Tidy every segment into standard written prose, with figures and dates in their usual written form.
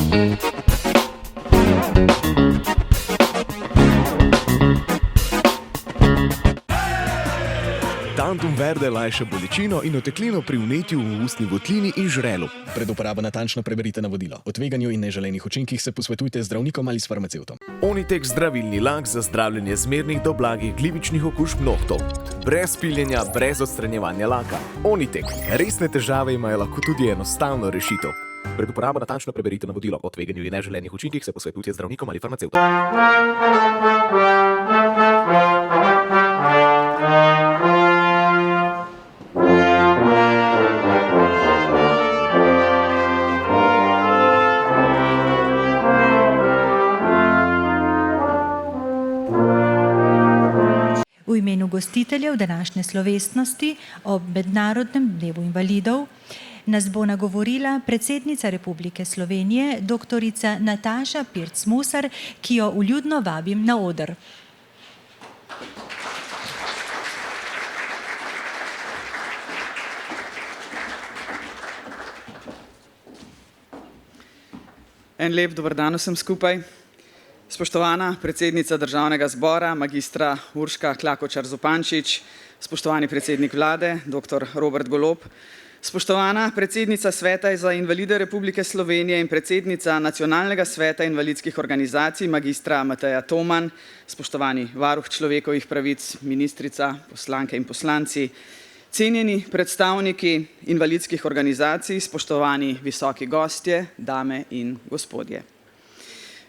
Tantum verde lajša bolečino in oteklino pri vnetju v ustni votlini in žrelu. Pred uporabo natančno preberite navodilo. O tveganju in neželenih učinkih se posvetujte z zdravnikom ali s farmacevtom. Onitek zdravilni lak za zdravljenje zmernih do blagih glivičnih okužb nohtov. Brez piljenja, brez odstranjevanja laka. Onitek. Resne težave imajo lahko tudi enostavno rešitev. Pred uporabo natančno preberite navodilo. O tveganju in neželenih učinkih se posvetujte z zdravnikom ali farmacevtom. V imenu gostiteljev današnje slovesnosti ob Mednarodnem dnevu invalidov nas bo nagovorila predsednica Republike Slovenije, doktorica Nataša Pirc Musar, ki jo vljudno vabim na oder. En lep dober dan vsem skupaj. Spoštovana predsednica Državnega zbora, magistra Urška Klakočar Zupančič, spoštovani predsednik vlade, dr. Robert Golob, spoštovana predsednica Sveta za invalide Republike Slovenije in predsednica Nacionalnega sveta invalidskih organizacij, magistra Mateja Toman, spoštovani varuh človekovih pravic, ministrica, poslanke in poslanci, cenjeni predstavniki invalidskih organizacij, spoštovani visoki gostje, dame in gospodje.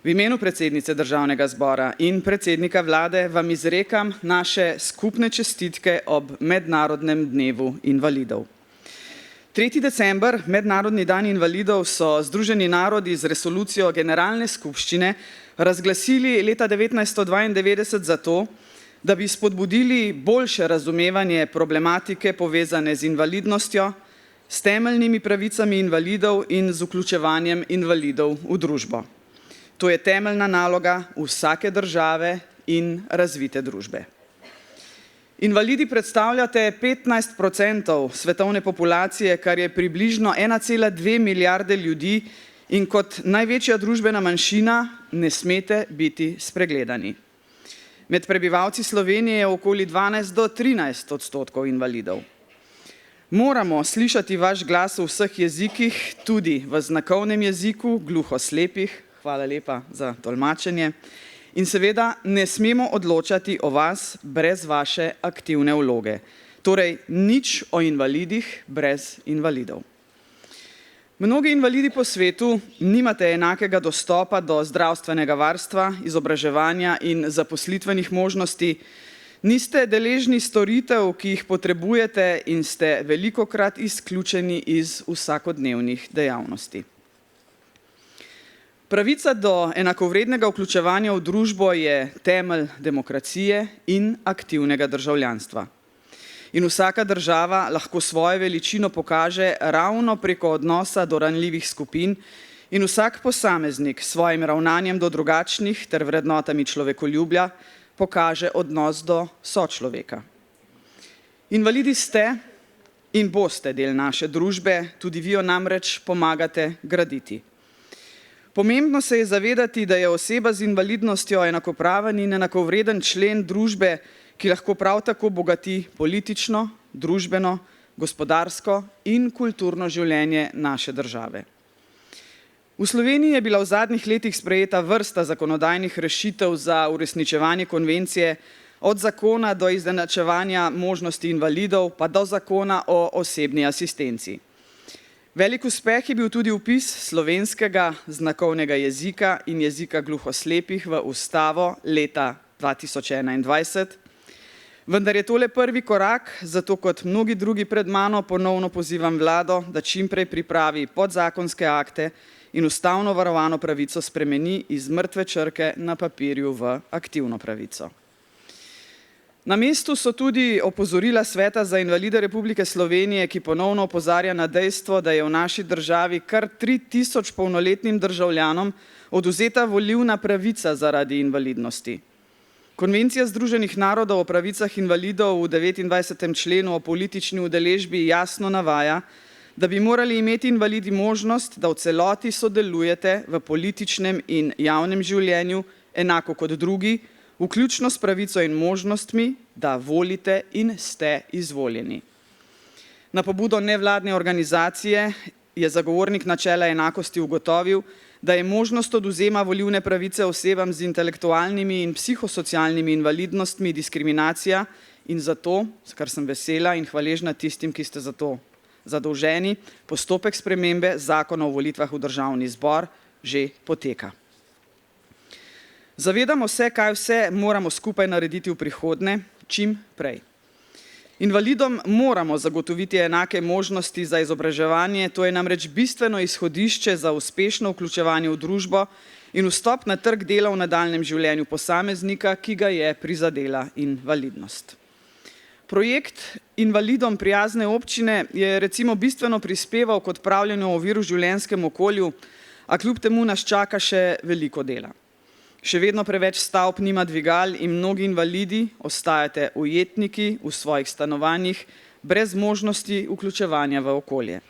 V imenu predsednice Državnega zbora in predsednika vlade vam izrekam naše skupne čestitke ob Mednarodnem dnevu invalidov. 3. december, Mednarodni dan invalidov, so Združeni narodi z resolucijo Generalne skupščine razglasili leta 1992 zato, da bi spodbudili boljše razumevanje problematike povezane z invalidnostjo, s temeljnimi pravicami invalidov in z vključevanjem invalidov v družbo. To je temeljna naloga vsake države in razvite družbe. Invalidi predstavljate 15% svetovne populacije, kar je približno 1,2 milijarde ljudi in kot največja družbena manjšina ne smete biti spregledani. Med prebivalci Slovenije je okoli 12 do 13% invalidov. Moramo slišati vaš glas v vseh jezikih, tudi v znakovnem jeziku gluhoslepih, hvala lepa za tolmačenje, in seveda ne smemo odločati o vas brez vaše aktivne vloge. Torej, nič o invalidih brez invalidov. Mnogi invalidi po svetu nimate enakega dostopa do zdravstvenega varstva, izobraževanja in zaposlitvenih možnosti, niste deležni storitev, ki jih potrebujete in ste velikokrat izključeni iz vsakodnevnih dejavnosti. Pravica do enakovrednega vključevanja v družbo je temelj demokracije in aktivnega državljanstva. In vsaka država lahko svojo veličino pokaže ravno preko odnosa do ranljivih skupin in vsak posameznik s svojim ravnanjem do drugačnih ter vrednotami človekoljubja pokaže odnos do sočloveka. Invalidi ste in boste del naše družbe, tudi vi jo namreč pomagate graditi. Pomembno se je zavedati, da je oseba z invalidnostjo enakopraven in enakovreden člen družbe, ki lahko prav tako bogati politično, družbeno, gospodarsko in kulturno življenje naše države. V Sloveniji je bila v zadnjih letih sprejeta vrsta zakonodajnih rešitev za uresničevanje konvencije, od zakona do izenačevanja možnosti invalidov pa do zakona o osebni asistenci. Velik uspeh je bil tudi vpis slovenskega znakovnega jezika in jezika gluhoslepih v ustavo leta 2021, vendar je tole prvi korak, zato kot mnogi drugi pred mano ponovno pozivam vlado, da čimprej pripravi podzakonske akte in ustavno varovano pravico spremeni iz mrtve črke na papirju v aktivno pravico. Na mestu so tudi opozorila Sveta za invalide Republike Slovenije, ki ponovno opozarja na dejstvo, da je v naši državi kar 3000 polnoletnim državljanom odvzeta volilna pravica zaradi invalidnosti. Konvencija Združenih narodov o pravicah invalidov v 29. členu o politični udeležbi jasno navaja, da bi morali imeti invalidi možnost, da v celoti sodelujete v političnem in javnem življenju, enako kot drugi, vključno s pravico in možnostmi, da volite in ste izvoljeni. Na pobudo nevladne organizacije je zagovornik načela enakosti ugotovil, da je možnost odvzema volilne pravice osebam z intelektualnimi in psihosocialnimi invalidnostmi diskriminacija in zato, kar sem vesela in hvaležna tistim, ki ste za to zadolženi, postopek spremembe zakona o volitvah v državni zbor že poteka. Zavedamo se, kaj vse moramo skupaj narediti v prihodnje, čim prej. Invalidom moramo zagotoviti enake možnosti za izobraževanje, to je namreč bistveno izhodišče za uspešno vključevanje v družbo in vstop na trg dela v nadaljnjem življenju posameznika, ki ga je prizadela invalidnost. Projekt Invalidom prijazne občine je recimo bistveno prispeval k odpravljanju ovir v življenjskem okolju, a kljub temu nas čaka še veliko dela. Še vedno preveč stavb nima dvigal in mnogi invalidi ostajate ujetniki v svojih stanovanjih brez možnosti vključevanja v okolje.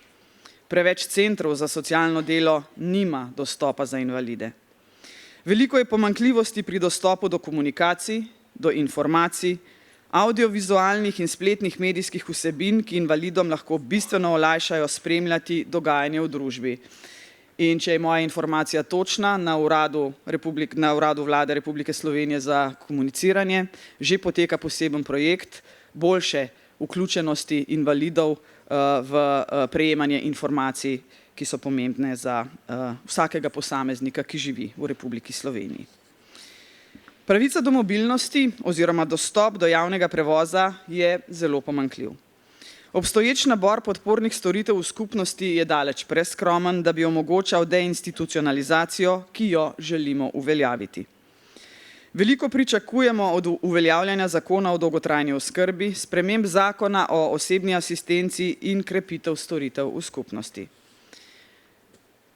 Preveč centrov za socialno delo nima dostopa za invalide. Veliko je pomanjkljivosti pri dostopu do komunikacij, do informacij, audiovizualnih in spletnih medijskih vsebin, ki invalidom lahko bistveno olajšajo spremljati dogajanje v družbi. In če je moja informacija točna, na uradu Vlade Republike Slovenije za komuniciranje že poteka poseben projekt boljše vključenosti invalidov v prejemanje informacij, ki so pomembne za vsakega posameznika, ki živi v Republiki Sloveniji. Pravica do mobilnosti oziroma dostop do javnega prevoza je zelo pomanjkljiv. Obstoječ nabor podpornih storitev v skupnosti je daleč preskromen, da bi omogočal deinstitucionalizacijo, ki jo želimo uveljaviti. Veliko pričakujemo od uveljavljanja zakona o dolgotrajni oskrbi, sprememb zakona o osebni asistenci in krepitev storitev v skupnosti.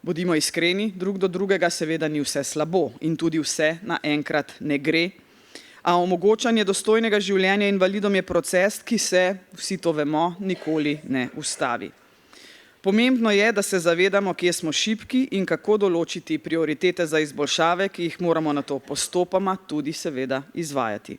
Bodimo iskreni, drug do drugega seveda ni vse slabo in tudi vse naenkrat ne gre, a omogočanje dostojnega življenja invalidom je proces, ki se, vsi to vemo, nikoli ne ustavi. Pomembno je, da se zavedamo, kje smo šibki in kako določiti prioritete za izboljšave, ki jih moramo nato postopoma tudi seveda izvajati.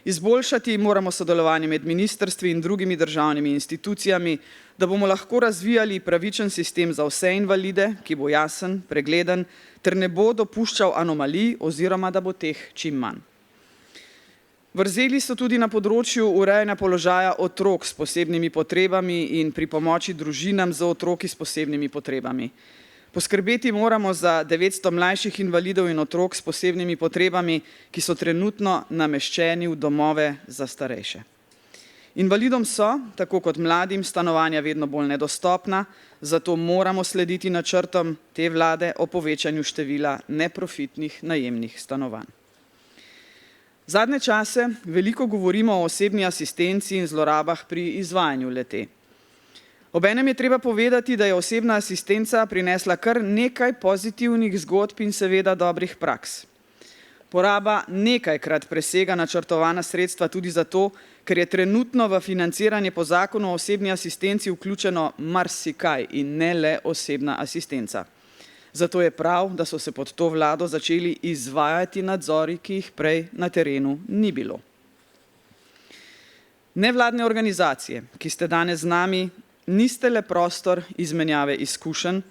Izboljšati moramo sodelovanje med ministrstvi in drugimi državnimi institucijami, da bomo lahko razvijali pravičen sistem za vse invalide, ki bo jasen, pregleden, ter ne bo dopuščal anomalij oziroma da bo teh čim manj. Vrzeli so tudi na področju urejanja položaja otrok s posebnimi potrebami in pri pomoči družinam z otroki s posebnimi potrebami. Poskrbeti moramo za 900 mlajših invalidov in otrok s posebnimi potrebami, ki so trenutno nameščeni v domove za starejše. Invalidom so, tako kot mladim, stanovanja vedno bolj nedostopna, zato moramo slediti načrtom te vlade o povečanju števila neprofitnih najemnih stanovanj. Zadnje čase veliko govorimo o osebni asistenci in zlorabah pri izvajanju le-te. Obenem je treba povedati, da je osebna asistenca prinesla kar nekaj pozitivnih zgodb in seveda dobrih praks. Poraba nekajkrat presega načrtovana sredstva tudi zato, ker je trenutno v financiranje po zakonu o osebni asistenci vključeno marsikaj in ne le osebna asistenca. Zato je prav, da so se pod to vlado začeli izvajati nadzori, ki jih prej na terenu ni bilo. Nevladne organizacije, ki ste danes z nami, niste le prostor izmenjave izkušenj,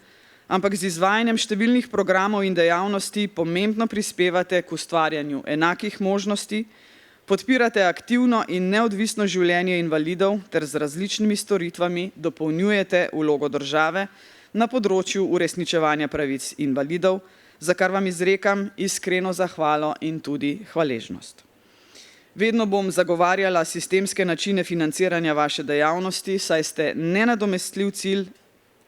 ampak z izvajanjem številnih programov in dejavnosti pomembno prispevate k ustvarjanju enakih možnosti, podpirate aktivno in neodvisno življenje invalidov ter z različnimi storitvami dopolnjujete vlogo države na področju uresničevanja pravic invalidov, za kar vam izrekam iskreno zahvalo in tudi hvaležnost. Vedno bom zagovarjala sistemske načine financiranja vaše dejavnosti, saj ste nenadomestljiv cilj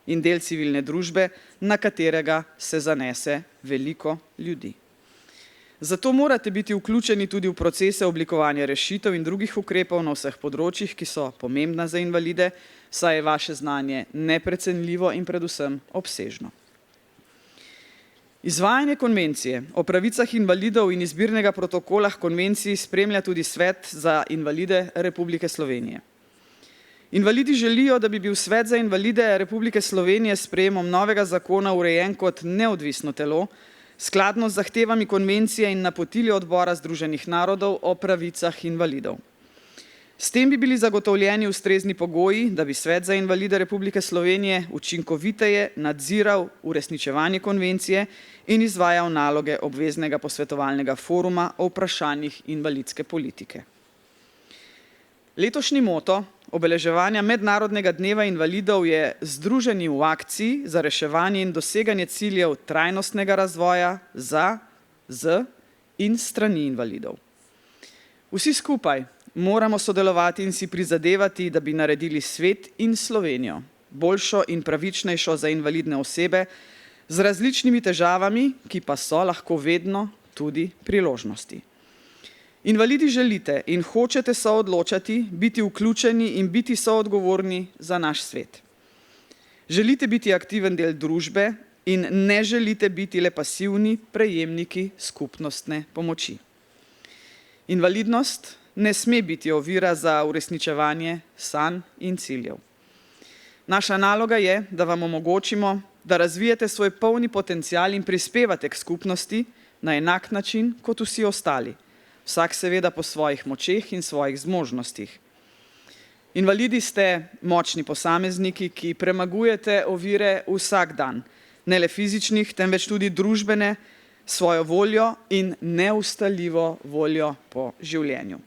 in del civilne družbe, na katerega se zanese veliko ljudi. Zato morate biti vključeni tudi v procese oblikovanja rešitev in drugih ukrepov na vseh področjih, ki so pomembna za invalide, saj je vaše znanje neprecenljivo in predvsem obsežno. Izvajanje konvencije o pravicah invalidov in izbirnega protokola h konvenciji spremlja tudi Svet za invalide Republike Slovenije. Invalidi želijo, da bi bil Svet za invalide Republike Slovenije s sprejemom novega zakona urejen kot neodvisno telo, skladno z zahtevami konvencije in napotili Odbora Združenih narodov o pravicah invalidov. S tem bi bili zagotovljeni ustrezni pogoji, da bi Svet za invalide Republike Slovenije učinkoviteje nadziral uresničevanje konvencije in izvajal naloge obveznega posvetovalnega foruma o vprašanjih invalidske politike. Letošnji moto obeleževanja Mednarodnega dneva invalidov je Združeni v akciji za reševanje in doseganje ciljev trajnostnega razvoja za, z in strani invalidov. Vsi skupaj moramo sodelovati in si prizadevati, da bi naredili svet in Slovenijo boljšo in pravičnejšo za invalidne osebe z različnimi težavami, ki pa so lahko vedno tudi priložnosti. Invalidi želite in hočete soodločati, biti vključeni in biti soodgovorni za naš svet. Želite biti aktiven del družbe in ne želite biti le pasivni prejemniki skupnostne pomoči. Invalidnost ne sme biti ovira za uresničevanje sanj in ciljev. Naša naloga je, da vam omogočimo, da razvijete svoj polni potencial in prispevate k skupnosti na enak način kot vsi ostali, vsak seveda po svojih močeh in svojih zmožnostih. Invalidi ste močni posamezniki, ki premagujete ovire vsak dan, ne le fizičnih, temveč tudi družbene, svojo voljo in neustaljivo voljo po življenju.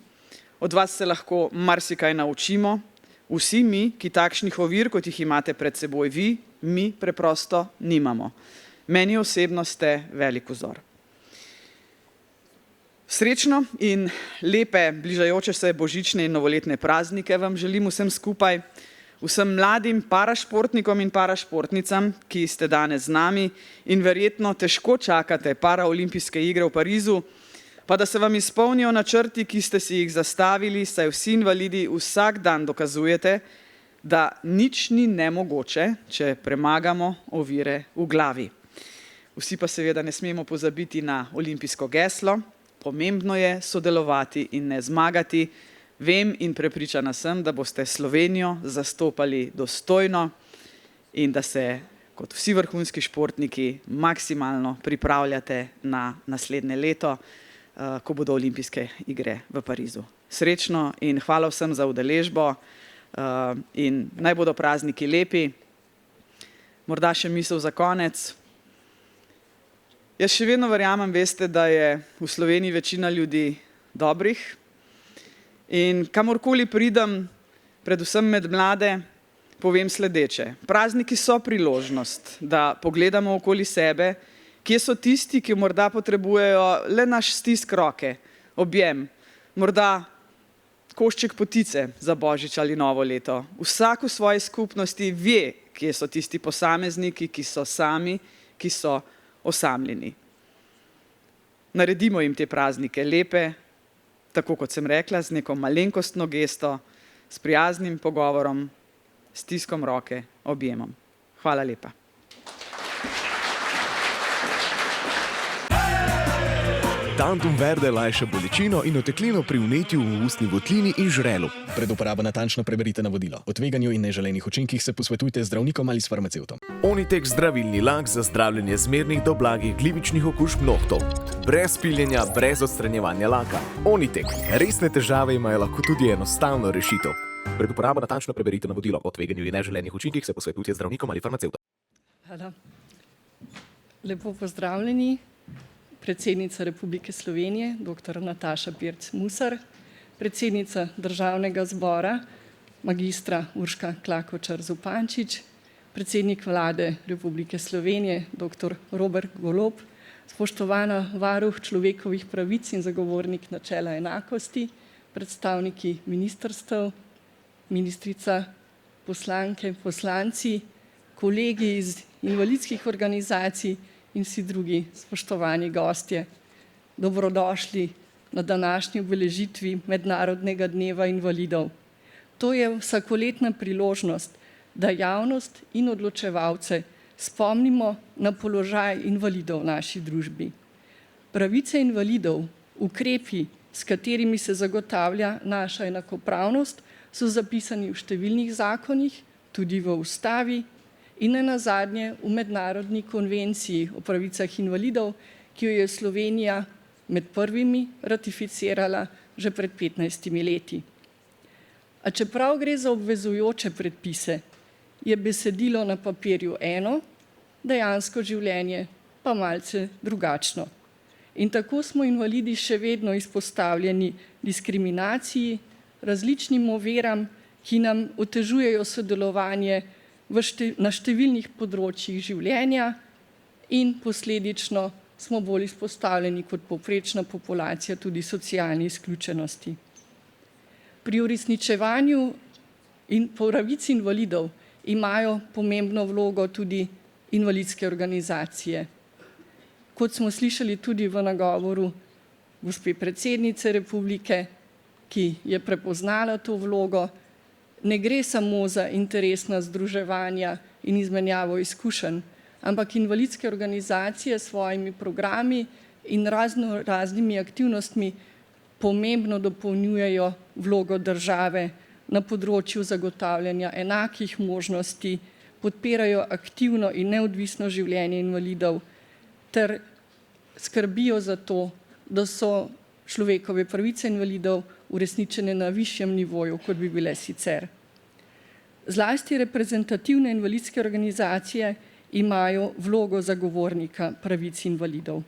Od vas se lahko marsikaj naučimo, vsi mi, ki takšnih ovir, kot jih imate pred seboj vi, mi preprosto nimamo. Meni osebno ste velik vzor. Srečno in lepe bližajoče se božične in novoletne praznike vam želim vsem skupaj, vsem mladim parašportnikom in parašportnicam, ki ste danes z nami in verjetno težko čakate paraolimpijske igre v Parizu, pa da se vam izpolnijo načrti, ki ste si jih zastavili, saj vsi invalidi vsak dan dokazujete, da nič ni nemogoče, če premagamo ovire v glavi. Vsi pa seveda ne smemo pozabiti na olimpijsko geslo. Pomembno je sodelovati in ne zmagati. Vem in prepričana sem, da boste Slovenijo zastopali dostojno in da se kot vsi vrhunski športniki maksimalno pripravljate na naslednje leto, ko bodo olimpijske igre v Parizu. Srečno in hvala vsem za udeležbo in naj bodo prazniki lepi. Morda še misel za konec. Jaz še vedno verjamem, veste, da je v Sloveniji večina ljudi dobrih in kamorkoli pridem, predvsem med mlade, povem sledeče. Prazniki so priložnost, da pogledamo okoli sebe, kje so tisti, ki morda potrebujejo le naš stisk roke, objem, morda košček potice za Božič ali novo leto. Vsak v svoji skupnosti ve, kje so tisti posamezniki, ki so sami, ki so osamljeni. Naredimo jim te praznike lepe, tako kot sem rekla, z neko malenkostno gesto, s prijaznim pogovorom, stiskom roke, objemom. Hvala lepa. Tantum verde lajša bolečino in oteklino pri vnetju v ustni votlini in žrelu. Pred uporabo natančno preberite navodilo. O tveganju in neželenih učinkih se posvetujte z zdravnikom ali s farmacevtom. Onitek zdravilni lak za zdravljenje zmernih do blagih glivičnih okužb nohtov. Brez piljenja, brez odstranjevanja laka. Onitek. Resne težave imajo lahko tudi enostavno rešitev. Pred uporabo natančno preberite navodilo. O tveganju in neželenih učinkih se posvetujte z zdravnikom ali farmacevtom. Hvala. Lepo pozdravljeni. Predsednica Republike Slovenije, dr. Nataša Pirc Musar, predsednica Državnega zbora, magistra Urška Klakočar Zupančič, predsednik Vlade Republike Slovenije, dr. Robert Golob, spoštovana varuh človekovih pravic in zagovornik načela enakosti, predstavniki ministrstev, ministrica, poslanke, poslanci, kolegi iz invalidskih organizacij in vsi drugi spoštovani gostje. Dobrodošli na današnji obeležitvi Mednarodnega dneva invalidov. To je vsakoletna priložnost, da javnost in odločevalce spomnimo na položaj invalidov v naši družbi. Pravice invalidov, ukrepi, s katerimi se zagotavlja naša enakopravnost, so zapisani v številnih zakonih, tudi v ustavi in nenazadnje v mednarodni konvenciji o pravicah invalidov, ki jo je Slovenija med prvimi ratificirala že pred 15 leti. A čeprav gre za obvezujoče predpise, je besedilo na papirju eno, dejansko življenje pa malce drugačno. In tako smo invalidi še vedno izpostavljeni diskriminaciji, različnim oviram, ki nam otežujejo sodelovanje na številnih področjih življenja in posledično smo bolj izpostavljeni kot povprečna populacija tudi socialni izključenosti. Pri uresničevanju pravic invalidov imajo pomembno vlogo tudi invalidske organizacije. Kot smo slišali tudi v nagovoru gospe predsednice republike, ki je prepoznala to vlogo, ne gre samo za interesna združevanja in izmenjavo izkušenj, ampak invalidske organizacije s svojimi programi in raznimi aktivnostmi pomembno dopolnjujejo vlogo države na področju zagotavljanja enakih možnosti, podpirajo aktivno in neodvisno življenje invalidov ter skrbijo za to, da so človekove pravice invalidov uresničene na višjem nivoju, kot bi bile sicer. Zlasti reprezentativne invalidske organizacije imajo vlogo zagovornika pravic invalidov.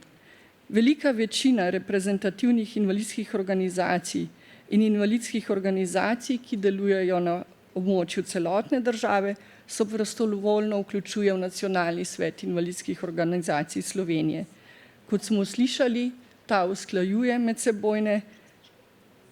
Velika večina reprezentativnih invalidskih organizacij in invalidskih organizacij, ki delujejo na območju celotne države, so prostovoljno vključuje v Nacionalni svet invalidskih organizacij Slovenije. Kot smo slišali, ta usklajuje medsebojne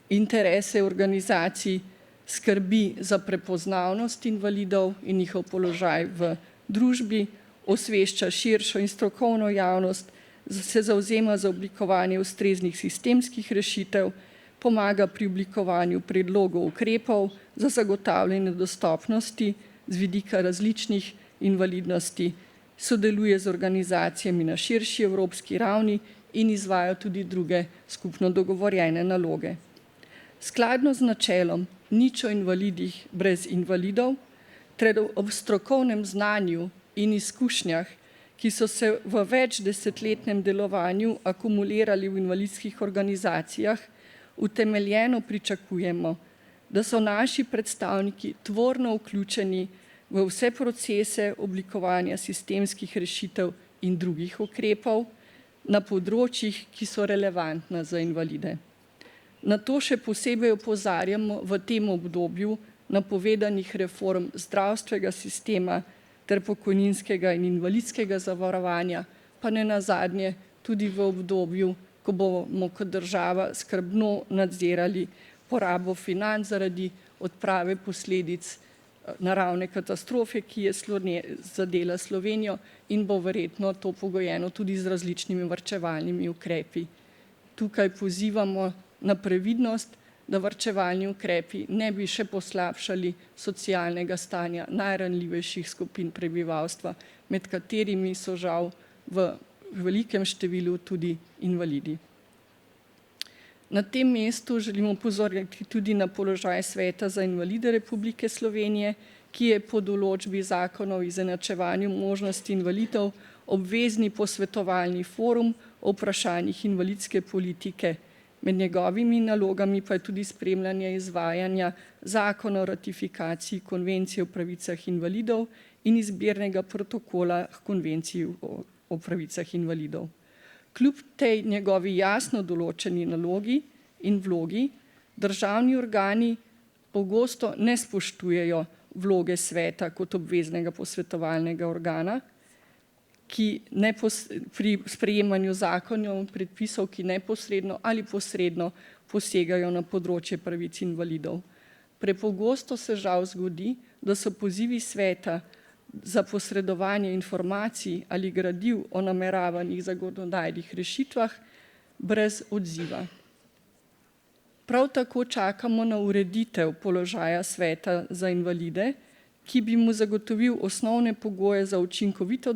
interese organizacij, skrbi za prepoznavnost invalidov in njihov položaj v družbi, osvešča širšo in strokovno javnost, se zavzema za oblikovanje ustreznih sistemskih rešitev, pomaga pri oblikovanju predlogov ukrepov za zagotavljanje dostopnosti z vidika različnih invalidnosti, sodeluje z organizacijami na širši evropski ravni in izvaja tudi druge skupno dogovorjene naloge. Skladno z načelom nič o invalidih brez invalidov, ter ob strokovnem znanju in izkušnjah, ki so se v večdesetletnem delovanju akumulirali v invalidskih organizacijah, utemeljeno pričakujemo, da so naši predstavniki tvorno vključeni v vse procese oblikovanja sistemskih rešitev in drugih ukrepov na področjih, ki so relevantna za invalide. Na to še posebej opozarjamo v tem obdobju napovedanih reform zdravstvenega sistema ter pokojninskega in invalidskega zavarovanja, pa nenazadnje tudi v obdobju, ko bomo kot država skrbno nadzirali porabo financ zaradi odprave posledic naravne katastrofe, ki je zadela Slovenijo in bo verjetno to pogojeno tudi z različnimi varčevalnimi ukrepi. Tukaj pozivamo na previdnost, da varčevalni ukrepi ne bi še poslabšali socialnega stanja najranljivejših skupin prebivalstva, med katerimi so žal v velikem številu tudi invalidi. Na tem mestu želimo opozoriti tudi na položaj Sveta za invalide Republike Slovenije, ki je po določbi Zakona o izenačevanju možnosti invalidov obvezni posvetovalni forum o vprašanjih invalidske politike. Med njegovimi nalogami pa je tudi spremljanje izvajanja Zakona o ratifikaciji Konvencije o pravicah invalidov in izbirnega protokola k Konvenciji o pravicah invalidov. Kljub tej njegovi jasno določeni nalogi in vlogi, državni organi pogosto ne spoštujejo vloge sveta kot obveznega posvetovalnega organa, ki pri sprejemanju zakonov in predpisov, ki neposredno ali posredno posegajo na področje pravic invalidov. Prepogosto se žal zgodi, da so pozivi sveta za posredovanje informacij ali gradiv o nameravanih zakonodajnih rešitvah brez odziva. Prav tako čakamo na ureditev položaja Sveta za invalide, ki bi mu zagotovil osnovne pogoje za učinkovito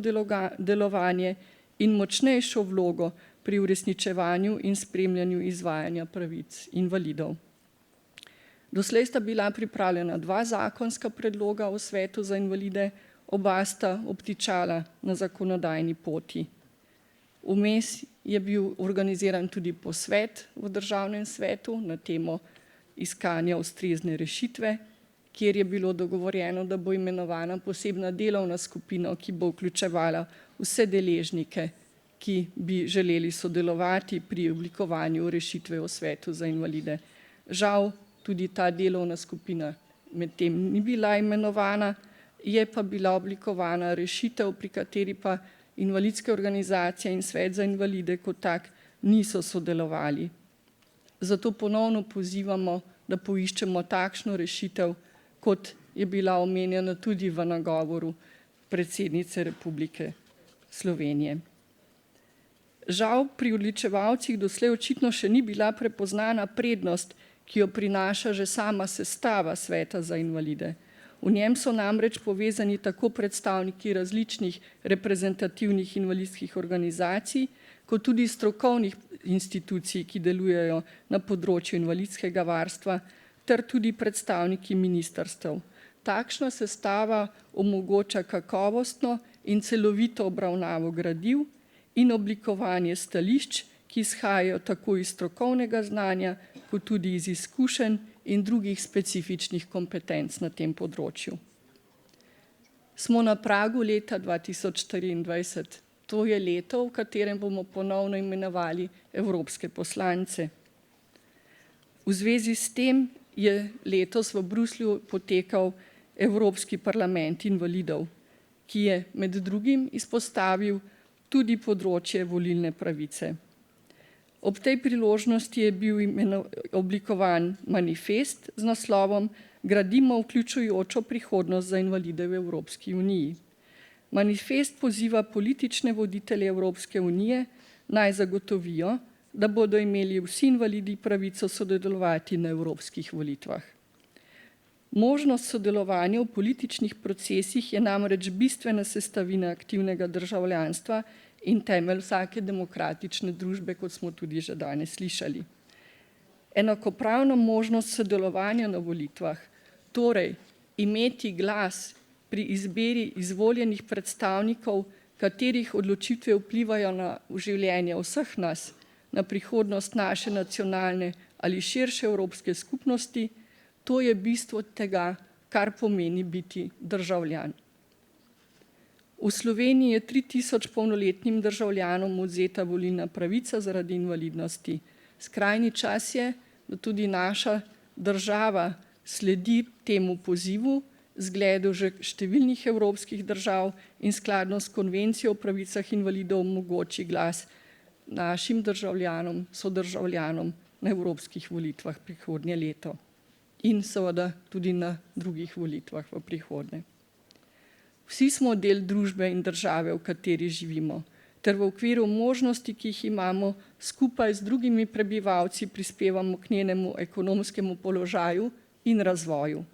delovanje in močnejšo vlogo pri uresničevanju in spremljanju izvajanja pravic invalidov. Doslej sta bila pripravljena 2 zakonska predloga o svetu za invalide, oba sta obtičala na zakonodajni poti. Vmes je bil organiziran tudi posvet v Državnem svetu na temo iskanja ustrezne rešitve, kjer je bilo dogovorjeno, da bo imenovana posebna delovna skupina, ki bo vključevala vse deležnike, ki bi želeli sodelovati pri oblikovanju rešitve o svetu za invalide. Žal, tudi ta delovna skupina medtem ni bila imenovana, je pa bila oblikovana rešitev, pri kateri pa invalidske organizacije in svet za invalide kot tak niso sodelovali. Zato ponovno pozivamo, da poiščemo takšno rešitev, kot je bila omenjena tudi v nagovoru predsednice Republike Slovenije. Žal pri odličevalcih doslej očitno še ni bila prepoznana prednost, ki jo prinaša že sama sestava sveta za invalide. V njem so namreč povezani tako predstavniki različnih reprezentativnih invalidskih organizacij, kot tudi strokovnih institucij, ki delujejo na področju invalidskega varstva, ter tudi predstavniki ministrstev. Takšna sestava omogoča kakovostno in celovito obravnavo gradiv in oblikovanje stališč, ki izhajajo tako iz strokovnega znanja, kot tudi iz izkušenj in drugih specifičnih kompetenc na tem področju. Smo na pragu leta 2024. To je leto, v katerem bomo ponovno imenovali evropske poslance. V zvezi s tem je letos v Bruslju potekal Evropski parlament invalidov, ki je med drugim izpostavil tudi področje volilne pravice. Ob tej priložnosti je bil oblikovan manifest z naslovom Gradimo vključujočo prihodnost za invalide v Evropski uniji. Manifest poziva politične voditelje Evropske unije naj zagotovijo, da bodo imeli vsi invalidi pravico sodelovati na evropskih volitvah. Možnost sodelovanja v političnih procesih je namreč bistvena sestavina aktivnega državljanstva in temelj vsake demokratične družbe, kot smo tudi že danes slišali. Enakopravna možnost sodelovanja na volitvah, torej imeti glas pri izbiri izvoljenih predstavnikov, katerih odločitve vplivajo na življenje vseh nas, na prihodnost naše nacionalne ali širše evropske skupnosti, to je bistvo tega, kar pomeni biti državljan. V Sloveniji je 3000 polnoletnim državljanom odvzeta volilna pravica zaradi invalidnosti. Skrajni čas je, da tudi naša država sledi temu pozivu, zgledu že številnih evropskih držav in skladno s konvencijo o pravicah invalidov omogoči glas našim državljanom, sodržavljanom na evropskih volitvah prihodnje leto in seveda tudi na drugih volitvah v prihodnje. Vsi smo del družbe in države, v kateri živimo, ter v okviru možnosti, ki jih imamo, skupaj z drugimi prebivalci prispevamo k njenemu ekonomskemu položaju in razvoju.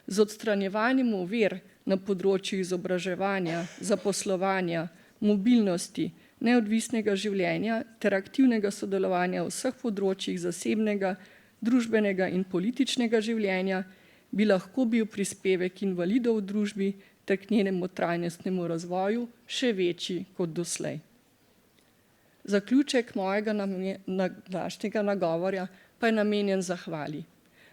Z odstranjevanjem ovir na področju izobraževanja, zaposlovanja, mobilnosti, neodvisnega življenja ter aktivnega sodelovanja v vseh področjih zasebnega, družbenega in političnega življenja bi lahko bil prispevek invalidov v družbi ter k njenemu trajnostnemu razvoju še večji kot doslej. Zaključek mojega današnjega nagovora pa je namenjen zahvali.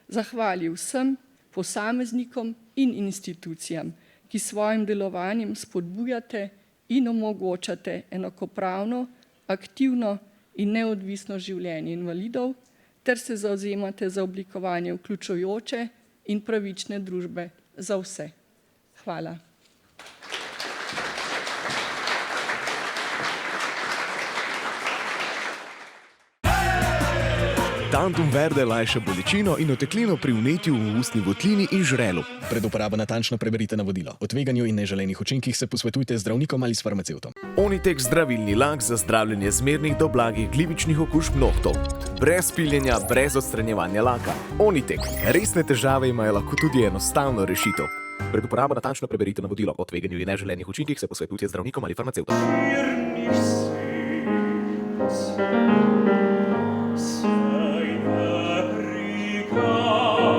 Zahvali vsem posameznikom in institucijam, ki svojim delovanjem spodbujate in omogočate enakopravno, aktivno in neodvisno življenje invalidov, ter se zavzemate za oblikovanje vključujoče in pravične družbe za vse. Hvala. Tantum verde lajša bolečino in oteklino pri vnetju v ustni votlini in žrelu. Pred uporabo natančno preberite navodilo. O tveganju in neželenih učinkih se posvetujte z zdravnikom ali s farmacevtom. Onitek zdravilni lak za zdravljenje zmernih do blagih glivičnih okužb nohtov. Brez piljenja, brez odstranjevanja laka. Onitek. Resne težave imajo lahko tudi enostavno rešitev. Pred uporabo natančno preberite navodilo. O tveganju in neželenih učinkih se posvetujte z zdravnikom ali farmacevtom. Sei paprika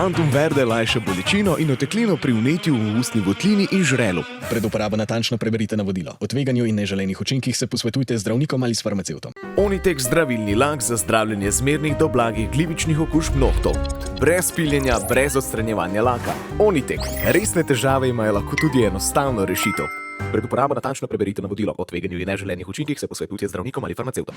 Santum Verde lajša bolečino in oteklino pri vnetju v ustni votlini in žrelu. Pred uporabo natančno preberite navodilo. O tveganju in neželenih učinkih se posvetujte z zdravnikom ali s farmacevtom. Onitek zdravilni lak za zdravljenje zmernih do blagih glivičnih okužb nohtov. Brez piljenja, brez odstranjevanja laka. Onitek. Resne težave imajo lahko tudi enostavno rešitev. Pred uporabo natančno preberite navodilo o tveganju in neželenih učinkih se posvetujte z zdravnikom ali farmacevtom.